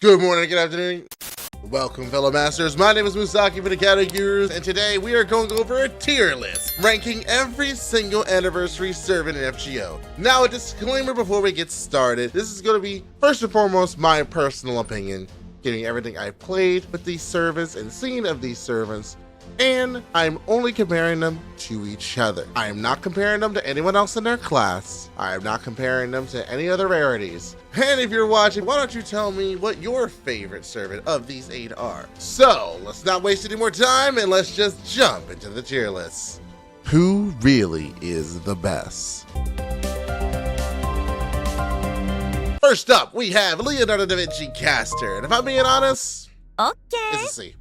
Good morning, good afternoon. Welcome, fellow masters. My name is Musaki for the Category Gurus, and today we are going over a tier list, ranking every single anniversary servant in FGO. Now, a disclaimer before we get started. This is going to be, first and foremost, my personal opinion, giving everything I've played with these servants and seen of these servants, and I'm only comparing them to each other. I am not comparing them to anyone else in their class. I am not comparing them to any other rarities. And if you're watching, why don't you tell me what your favorite servant of these 8 are? So let's not waste any more time and let's just jump into the tier list. Who really is the best? First up, we have Leonardo da Vinci Caster, and if I'm being honest, it's a C.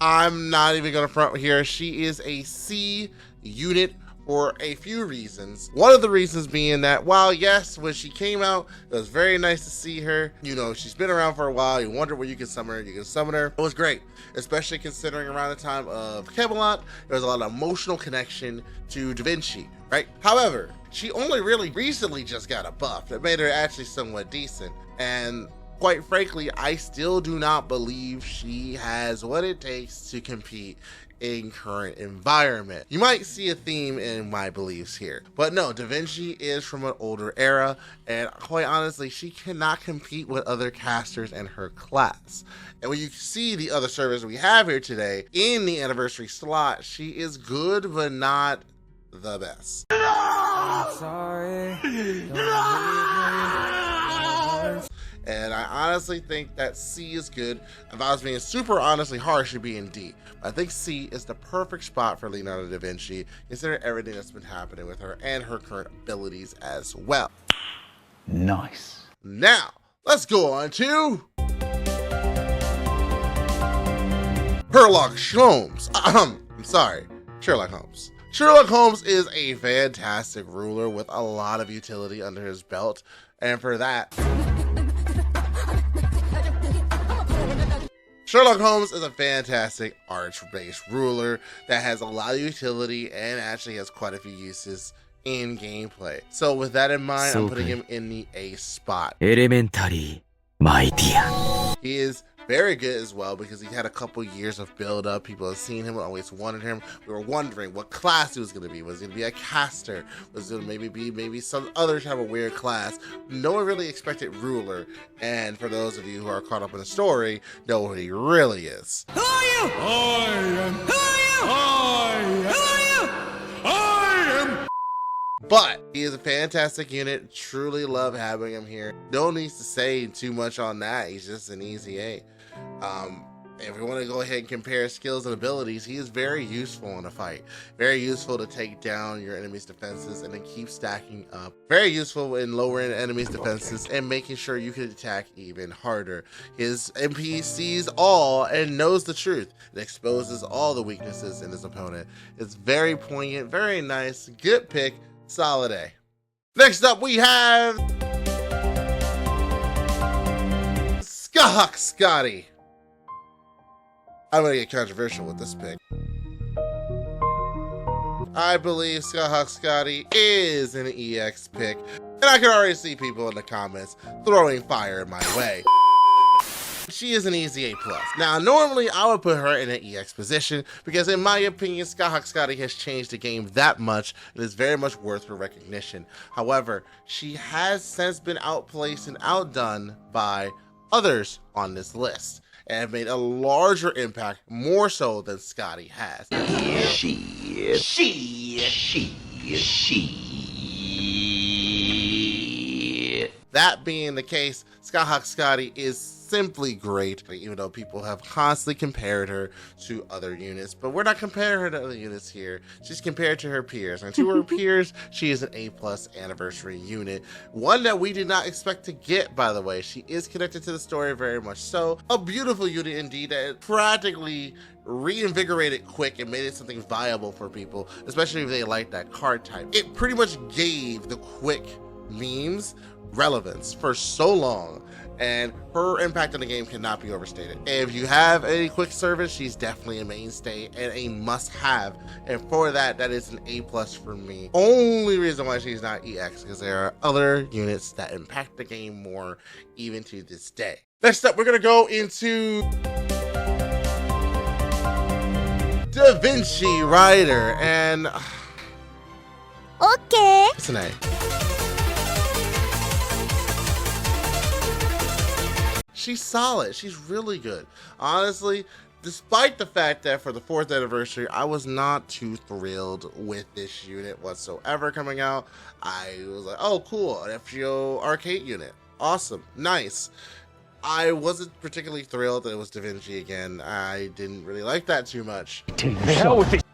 I'm not even gonna front here. She is a C unit for a few reasons. One of the reasons being that while yes, when she came out, it was very nice to see her. You know, she's been around for a while. You wonder where you can summon her. You can summon her. It was great, especially considering around the time of Camelot, there was a lot of emotional connection to Da Vinci, right? However, she only really recently just got a buff that made her actually somewhat decent. And quite frankly, I still do not believe she has what it takes to compete in current environment. You might see a theme in my beliefs here, but no, Da Vinci is from an older era, and quite honestly, she cannot compete with other casters in her class. And when you see the other servers we have here today in the anniversary slot, she is good, but not the best. I'm sorry. And I honestly think that C is good. If I was being super honestly harsh, it'd be in D. But I think C is the perfect spot for Leonardo da Vinci, considering everything that's been happening with her and her current abilities as well. Nice. Now, let's go on to Sherlock Holmes. Sherlock Holmes. Sherlock Holmes is a fantastic ruler with a lot of utility under his belt, and for that, Sherlock Holmes is a fantastic arch-based ruler that has a lot of utility and actually has quite a few uses in gameplay. So with that in mind, I'm putting him in the A spot. Elementary, my dear. He is very good as well because he had a couple years of build up. People have seen him, always wanted him. We were wondering what class he was going to be. Was he going to be a caster? Was it going to maybe some other type of weird class? No one really expected ruler. And for those of you who are caught up in the story, know what he really is. Who are you? I am. Who are you? I am. Who are you? I am. But he is a fantastic unit. Truly love having him here. No need to say too much on that. He's just an easy A. If we want to go ahead and compare skills and abilities, he is very useful in a fight. Very useful to take down your enemy's defenses and then keep stacking up. Very useful in lowering enemies' defenses and making sure you can attack even harder. His MP sees all and knows the truth. It exposes all the weaknesses in his opponent. It's very poignant, very nice, good pick, solid A. Next up, we have Scotty. I'm gonna get controversial with this pick. I believe Scotty is an EX pick, and I can already see people in the comments throwing fire in my way. She is an easy A+. Now, normally I would put her in an EX position because in my opinion, Scotty has changed the game that much and is very much worth her recognition. However, she has since been outplaced and outdone by others on this list and have made a larger impact, more so than Scotty has. That being the case, Scotty is simply great, even though people have constantly compared her to other units, but we're not comparing her to other units here. She's compared to her peers, and to her peers, she is an A+ anniversary unit. One that we did not expect to get, by the way. She is connected to the story very much so. A beautiful unit indeed that practically reinvigorated Quick and made it something viable for people, especially if they like that card type. It pretty much gave the Quick memes relevance for so long, and her impact on the game cannot be overstated. If you have any Quick service, she's definitely a mainstay and a must-have, and for that, that is an A+ for me. Only reason why she's not EX because there are other units that impact the game more even to this day. Next up, we're gonna go into Da Vinci Rider, and Okay. it's an A. She's solid. She's really good. Honestly, despite the fact that for the 4th anniversary, I was not too thrilled with this unit whatsoever coming out. I was like, oh, cool, an FGO arcade unit. Awesome. Nice. I wasn't particularly thrilled that it was Da Vinci again. I didn't really like that too much.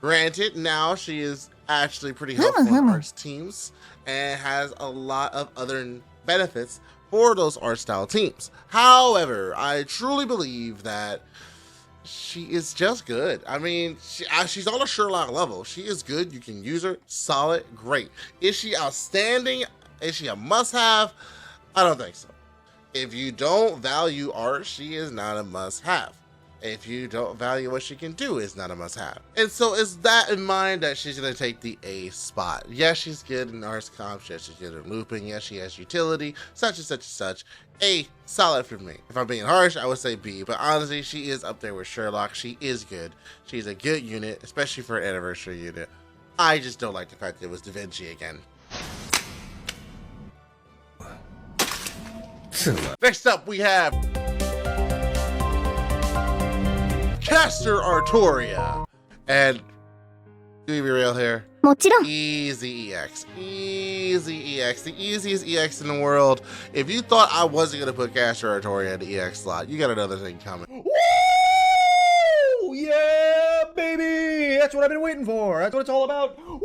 Granted, now she is actually pretty helpful in arts teams and has a lot of other benefits for those art style teams. However, I truly believe that she is just good. I mean, she's on a Sherlock level. She is good. You can use her. Solid. Great. Is she outstanding? Is she a must-have? I don't think so. If you don't value art, she is not a must-have. If you don't value what she can do, it's not a must-have. And so it's that in mind that she's going to take the A spot. Yes, she's good in arts comps. Yes, she's good in looping. Yes, she has utility, such and such and such. A, solid for me. If I'm being harsh, I would say B. But honestly, she is up there with Sherlock. She is good. She's a good unit, especially for an anniversary unit. I just don't like the fact that it was Da Vinci again. Next up, we have Caster Artoria. And do we be real here? もちろん。 Easy EX. Easy EX. The easiest EX in the world. If you thought I wasn't going to put Caster Artoria in the EX slot, you got another thing coming. Woo! Yeah, baby! That's what I've been waiting for. That's what it's all about. Woo!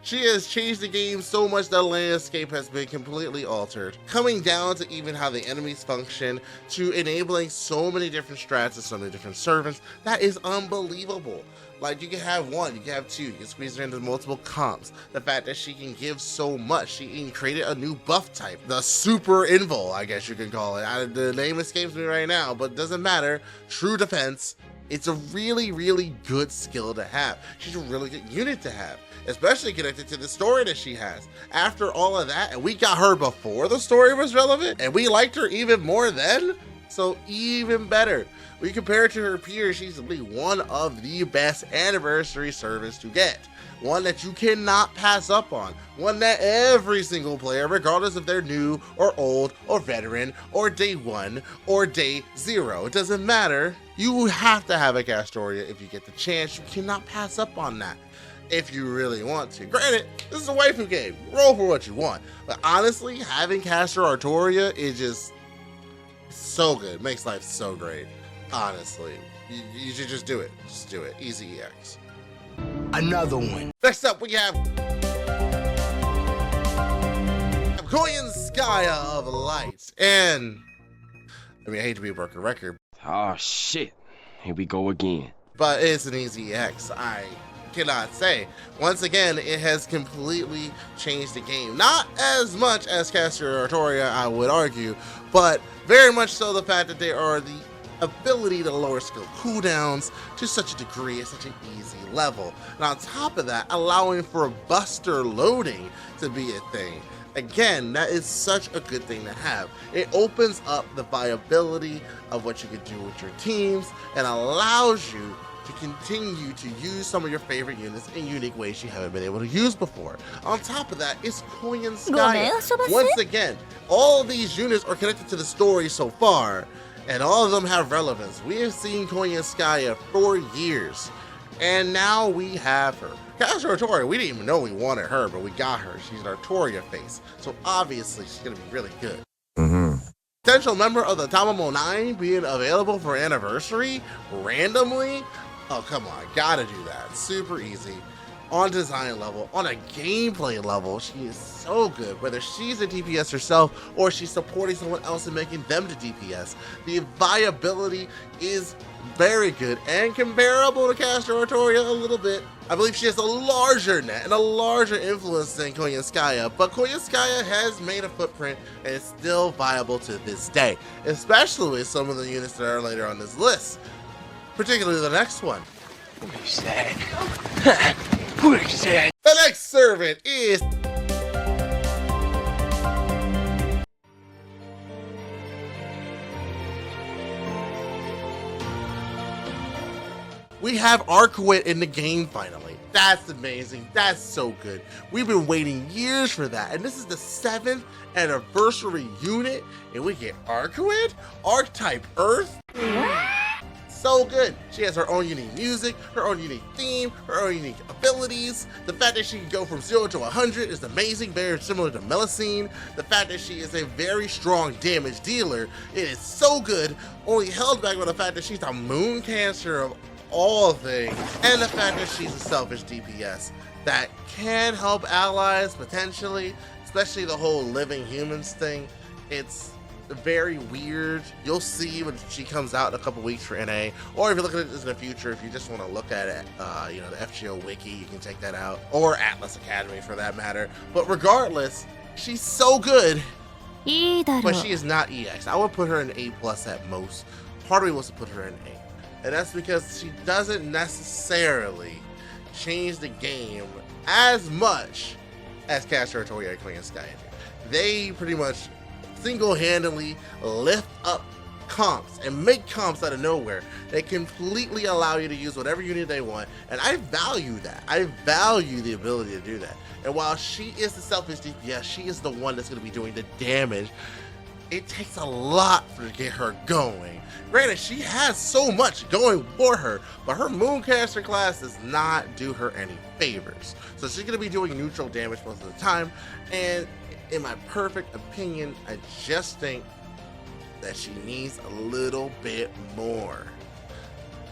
She has changed the game so much that the landscape has been completely altered. Coming down to even how the enemies function, to enabling so many different strats and so many different servants, that is unbelievable. Like, you can have one, you can have two, you can squeeze her into multiple comps. The fact that she can give so much, she even created a new buff type, the Super Invul, I guess you can call it. The name escapes me right now, but it doesn't matter. True defense. It's a really, really good skill to have. She's a really good unit to have, especially connected to the story that she has. After all of that, and we got her before the story was relevant, and we liked her even more then, so even better. When you compare it to her peers, she's one of the best anniversary servants to get. One that you cannot pass up on. One that every single player, regardless if they're new or old or veteran or day 1 or day 0, it doesn't matter. You have to have a Castoria if you get the chance. You cannot pass up on that if you really want to. Granted, this is a waifu game. Roll for what you want. But honestly, having Caster Artoria is just so good. Makes life so great. Honestly, you should just do it. Just do it. Easy EX. Another one. Next up, we have Koyanskaya of Light. And I mean, I hate to be a broken record, Oh shit. Here we go again. but it's an easy EX. I cannot say. Once again, it has completely changed the game. Not as much as Caster Artoria, I would argue, but very much so the fact that they are the ability to lower skill cooldowns to such a degree at such an easy level. And on top of that, allowing for buster loading to be a thing. Again, that is such a good thing to have. It opens up the viability of what you can do with your teams and allows you to continue to use some of your favorite units in unique ways you haven't been able to use before. On top of that, it's Koyanskaya. Once again, all of these units are connected to the story so far, and all of them have relevance. We have seen Koyanskaya for years, and now we have her. Caster Artoria, we didn't even know we wanted her, but we got her. She's an Artoria face, so obviously she's gonna be really good. Potential member of the Tamamo 9 being available for anniversary randomly? Oh, come on, gotta do that. Super easy. On design level, on a gameplay level, she is so good. Whether she's a DPS herself or she's supporting someone else and making them to DPS, the viability is very good and comparable to Caster Artoria a little bit. I believe she has a larger net and a larger influence than Koyanskaya, but Koyanskaya has made a footprint and is still viable to this day, especially with some of the units that are later on this list, particularly the next one. What is that? What is that? The next servant is We have Archetype in the game finally. That's amazing. That's so good. We've been waiting years for that. And this is the 7th anniversary unit. And we get Archetype Earth. So good. She has her own unique music, her own unique theme, her own unique abilities. The fact that she can go from 0 to 100 is amazing, very similar to Melusine. The fact that she is a very strong damage dealer, it is so good, only held back by the fact that she's a moon cancer of all things, and the fact that she's a selfish DPS that can help allies potentially, especially the whole living humans thing. It's very weird. You'll see when she comes out in a couple weeks for NA, or if you're looking at this in the future, if you just want to look at it, you know, the FGO wiki, you can check that out, or Atlas Academy for that matter. But regardless, she's so good, but she is not EX. I would put her in A+ at most. Part of me wants to put her in A, and that's because she doesn't necessarily change the game as much as Caster Artoria, Queen, and Sky. They pretty much single-handedly lift up comps and make comps out of nowhere. They completely allow you to use whatever unit they want, and I value that. I value the ability to do that. And while she is the selfish DPS, she is the one that's going to be doing the damage. It takes a lot to get her going. Granted, she has so much going for her, but her Mooncaster class does not do her any favors. So she's going to be doing neutral damage most of the time, and in my perfect opinion, I just think that she needs a little bit more.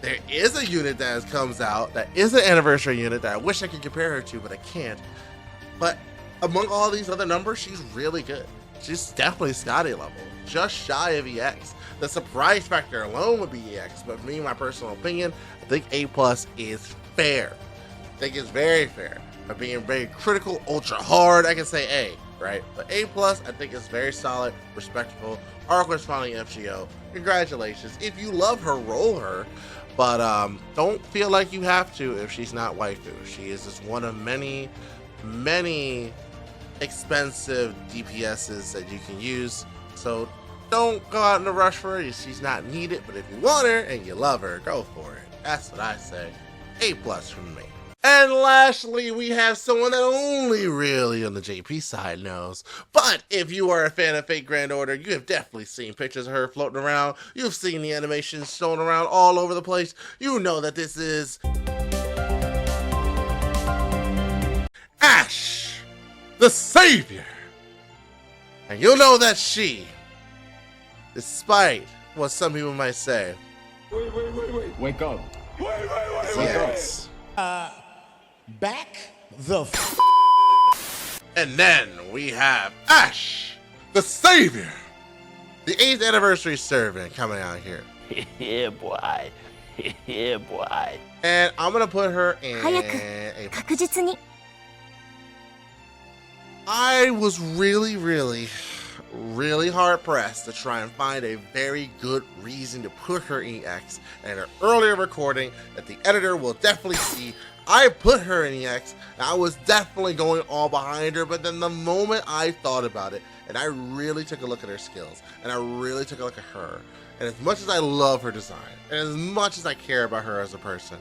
There is a unit that comes out that is an anniversary unit that I wish I could compare her to, but I can't. But among all these other numbers, she's really good. She's definitely Scotty level, just shy of EX. The surprise factor alone would be EX, but for me, my personal opinion, I think A+ is fair. I think it's very fair. By being very critical, ultra hard, I can say A, right? But A+, I think is very solid, respectable. Archetype's finally FGO. Congratulations. If you love her, roll her. But don't feel like you have to if she's not waifu. She is just one of many, many expensive DPSs that you can use. So don't go out in a rush for her. She's not needed, but if you want her and you love her, go for it. That's what I say. A+ from me. And lastly, we have someone that only really on the JP side knows. But if you are a fan of Fate Grand Order, you have definitely seen pictures of her floating around. You've seen the animations thrown around all over the place. You know that this is Ash, the Savior. And you'll know that she, despite what some people might say, Wake up. yes. Back the And then we have Ash, the Savior, the 8th anniversary servant coming out here. Yeah, boy. Yeah, boy. And I'm gonna put her in A+. 確実に I was really hard pressed to try and find a very good reason to put her in EX. And in an earlier recording that the editor will definitely see, I put her in EX, and I was definitely going all behind her, but then the moment I thought about it, and I really took a look at her skills, and I really took a look at her, and as much as I love her design, and as much as I care about her as a person,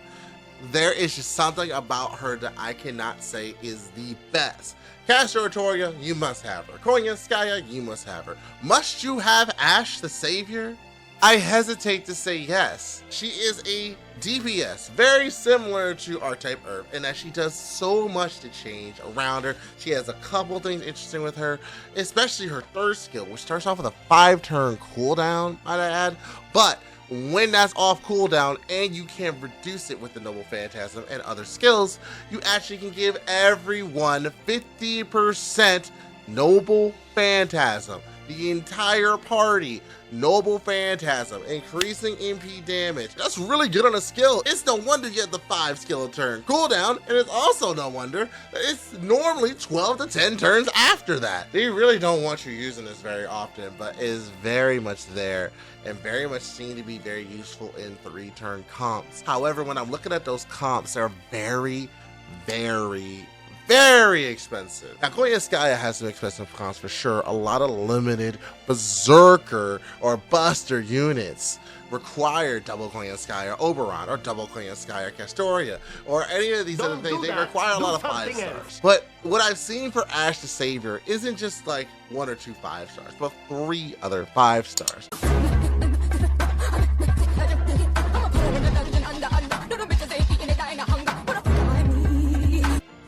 there is just something about her that I cannot say is the best. Caster Artoria, you must have her. Konya Skya, you must have her. Must you have Ash the Savior? I hesitate to say yes. She is a DPS, very similar to Archetype Earth, in that she does so much to change around her. She has a couple things interesting with her, especially her third skill, which starts off with a 5-turn cooldown, might I add. But when that's off cooldown and you can reduce it with the Noble Phantasm and other skills, you actually can give everyone 50% Noble Phantasm. The entire party, Noble Phantasm, increasing MP damage. That's really good on a skill. It's no wonder you get the 5 skill turn cooldown, and it's also no wonder that it's normally 12 to 10 turns after that. They really don't want you using this very often, but it is very much there and very much seen to be very useful in 3-turn comps. However, when I'm looking at those comps, they're very very expensive. Now, Koyanskaya has some expensive comps for sure. A lot of limited Berserker or Buster units require double Koyanskaya Oberon or double Koyanskaya Castoria or any of these other things. They require a lot of 5 stars. But what I've seen for Ash the Savior isn't just like 1 or 2 5 stars, but 3 other 5 stars.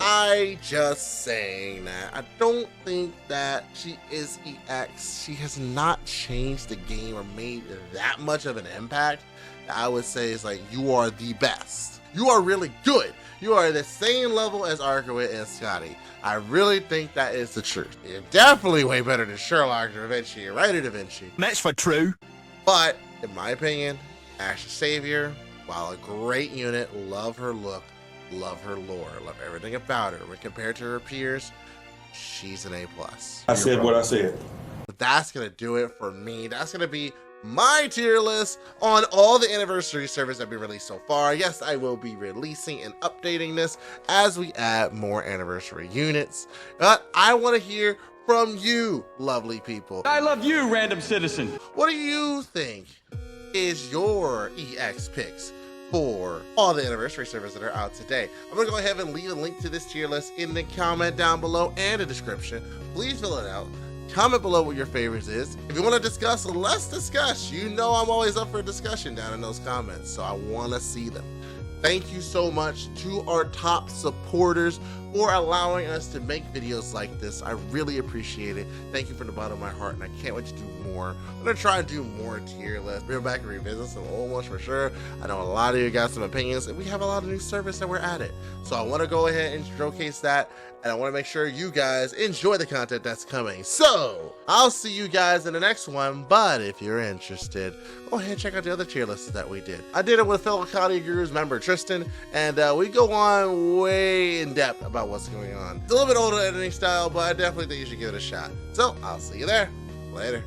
I just saying that. I don't think that she is EX. She has not changed the game or made that much of an impact. I would say it's like, you are the best. You are really good. You are the same level as Arkawit and Scotty. I really think that is the truth. You're definitely way better than Sherlock Da Vinci and Ryder Da Vinci. That's for true. But in my opinion, Ash the Savior, while a great unit, love her look, love her lore, love everything about her. When compared to her peers, she's an A+. I said what I said. But that's gonna do it for me. That's gonna be my tier list on all the anniversary servers that have been released so far. Yes, I will be releasing and updating this as we add more anniversary units. But I want to hear from you, lovely people. I love you, random citizen. What do you think is your EX picks for all the anniversary servers that are out today? I'm gonna go ahead and leave a link to this tier list in the comment down below and the description. Please fill it out. Comment below what your favorites is. If you want to discuss, let's discuss. You know I'm always up for a discussion down in those comments, so I want to see them. Thank you so much to our top supporters for allowing us to make videos like this. I really appreciate it. Thank you from the bottom of my heart, and I can't wait to do more. I'm gonna try and do more tier lists, bring back and revisit some old ones for sure. I know a lot of you got some opinions, and we have a lot of new service that we're added. So I want to go ahead and showcase that, and I want to make sure you guys enjoy the content that's coming. So I'll see you guys in the next one, but if you're interested, go ahead and check out the other tier lists that we did. I did it with fellow Connie Gurus member Tristan, and we go on way in depth about what's going on. It's a little bit older editing style, but I definitely think you should give it a shot. So I'll see you there. Later.